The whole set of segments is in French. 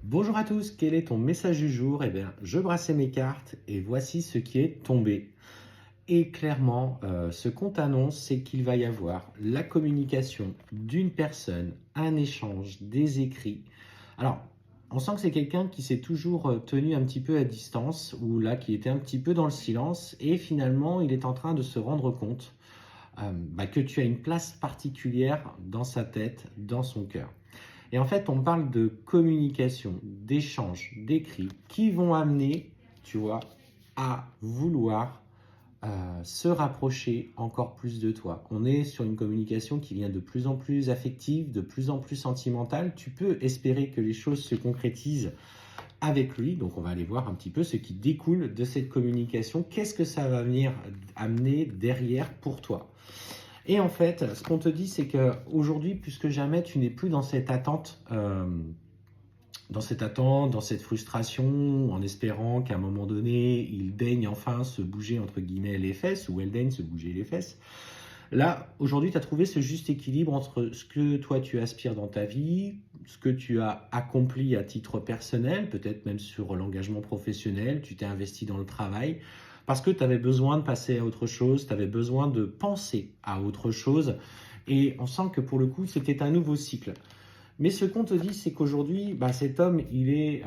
Bonjour à tous, quel est ton message du jour? Eh bien, je brassais mes cartes et voici ce qui est tombé. Et clairement, ce qu'on t'annonce, c'est qu'il va y avoir la communication d'une personne, un échange, des écrits. Alors, on sent que c'est quelqu'un qui s'est toujours tenu un petit peu à distance ou là, qui était un petit peu dans le silence et finalement, il est en train de se rendre compte que tu as une place particulière dans sa tête, dans son cœur. Et en fait, on parle de communication, d'échange, d'écrit qui vont amener, tu vois, à vouloir se rapprocher encore plus de toi. On est sur une communication qui vient de plus en plus affective, de plus en plus sentimentale. Tu peux espérer que les choses se concrétisent avec lui. Donc, on va aller voir un petit peu ce qui découle de cette communication. Qu'est-ce que ça va venir amener derrière pour toi? Et en fait, ce qu'on te dit, c'est qu'aujourd'hui, plus que jamais, tu n'es plus dans cette attente, dans cette frustration, en espérant qu'à un moment donné, il daigne enfin se bouger, entre guillemets, les fesses, ou elle daigne se bouger les fesses. Là, aujourd'hui, tu as trouvé ce juste équilibre entre ce que toi, tu aspires dans ta vie, ce que tu as accompli à titre personnel, peut-être même sur l'engagement professionnel, tu t'es investi dans le travail, parce que tu avais besoin de passer à autre chose, tu avais besoin de penser à autre chose, et on sent que pour le coup, c'était un nouveau cycle. Mais ce qu'on te dit, c'est qu'aujourd'hui, cet homme, il est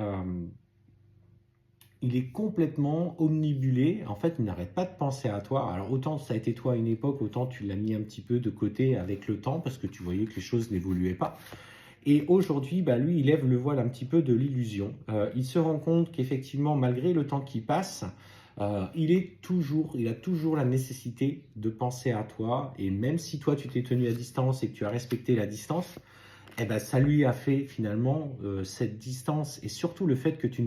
complètement omnibulé. En fait, il n'arrête pas de penser à toi. Alors, autant ça a été toi à une époque, autant tu l'as mis un petit peu de côté avec le temps parce que tu voyais que les choses n'évoluaient pas. Et aujourd'hui, lui, il lève le voile un petit peu de l'illusion. Il se rend compte qu'effectivement, malgré le temps qui passe, il a toujours la nécessité de penser à toi. Et même si toi, tu t'es tenu à distance et que tu as respecté la distance, ça lui a fait finalement cette distance et surtout le fait que tu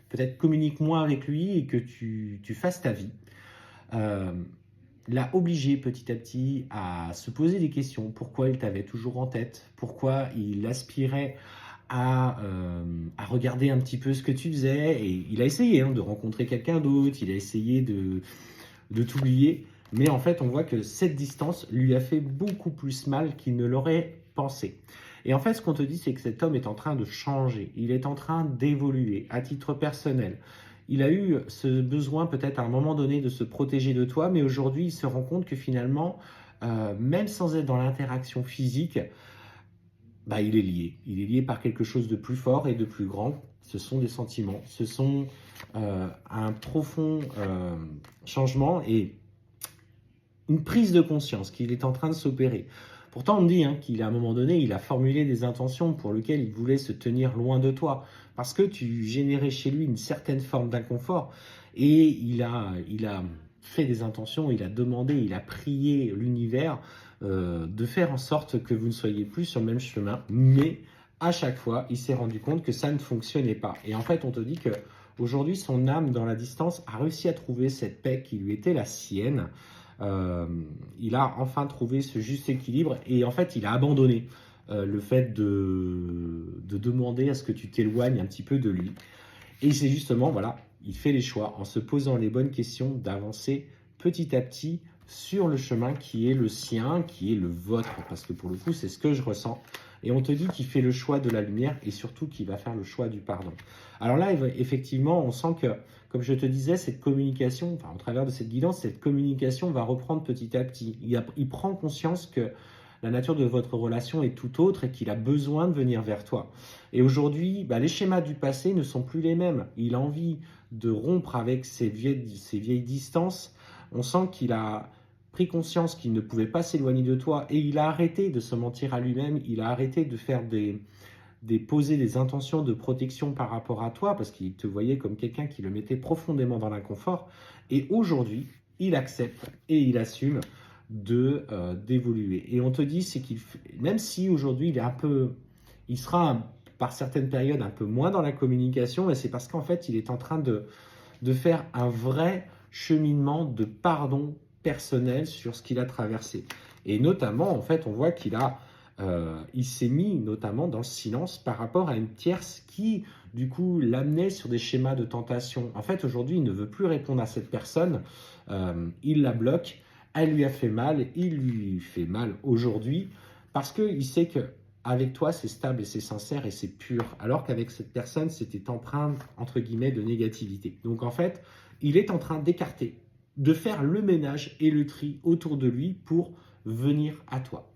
peut-être communiques moins avec lui et que tu fasses ta vie, euh, l'a obligé petit à petit à se poser des questions. Pourquoi il t'avait toujours en tête? Pourquoi il aspirait à regarder un petit peu ce que tu faisais? Et il a essayé de rencontrer quelqu'un d'autre, il a essayé de t'oublier. Mais en fait, on voit que cette distance lui a fait beaucoup plus mal qu'il ne l'aurait pensé. Et en fait, ce qu'on te dit, c'est que cet homme est en train de changer, il est en train d'évoluer à titre personnel. Il a eu ce besoin peut-être à un moment donné de se protéger de toi, mais aujourd'hui, il se rend compte que finalement, même sans être dans l'interaction physique, il est lié. Il est lié par quelque chose de plus fort et de plus grand. Ce sont des sentiments, ce sont un profond changement et une prise de conscience qu'il est en train de s'opérer. Pourtant, on me dit qu'il, à un moment donné, il a formulé des intentions pour lesquelles il voulait se tenir loin de toi, parce que tu générais chez lui une certaine forme d'inconfort, et il a fait des intentions, il a demandé, il a prié l'univers de faire en sorte que vous ne soyez plus sur le même chemin, mais à chaque fois, il s'est rendu compte que ça ne fonctionnait pas. Et en fait, on te dit que aujourd'hui, son âme, dans la distance, a réussi à trouver cette paix qui lui était la sienne. Il a enfin trouvé ce juste équilibre et en fait, il a abandonné le fait de demander à ce que tu t'éloignes un petit peu de lui. Et c'est justement, voilà, il fait les choix en se posant les bonnes questions d'avancer petit à petit sur le chemin qui est le sien, qui est le vôtre. Parce que pour le coup, c'est ce que je ressens. Et on te dit qu'il fait le choix de la lumière et surtout qu'il va faire le choix du pardon. Alors là, effectivement, on sent que, comme je te disais, cette communication, au travers de cette guidance, cette communication va reprendre petit à petit. Il prend conscience que la nature de votre relation est tout autre et qu'il a besoin de venir vers toi. Et aujourd'hui, les schémas du passé ne sont plus les mêmes. Il a envie de rompre avec ces vieilles distances. On sent qu'il a pris conscience qu'il ne pouvait pas s'éloigner de toi et il a arrêté de se mentir à lui-même. Il a arrêté de faire poser des intentions de protection par rapport à toi parce qu'il te voyait comme quelqu'un qui le mettait profondément dans l'inconfort. Et aujourd'hui, il accepte et il assume d'évoluer. Et on te dit, c'est qu'il, même si aujourd'hui il sera par certaines périodes un peu moins dans la communication, et c'est parce qu'en fait, il est en train de faire un vrai cheminement de pardon personnel sur ce qu'il a traversé. Et notamment, en fait, on voit il s'est mis notamment dans le silence par rapport à une tierce qui, du coup, l'amenait sur des schémas de tentation. En fait, aujourd'hui, il ne veut plus répondre à cette personne, il la bloque, elle lui a fait mal, il lui fait mal aujourd'hui, parce qu'il sait que avec toi, c'est stable et c'est sincère et c'est pur. Alors qu'avec cette personne, c'était empreint, entre guillemets, de négativité. Donc en fait, il est en train d'écarter, de faire le ménage et le tri autour de lui pour venir à toi.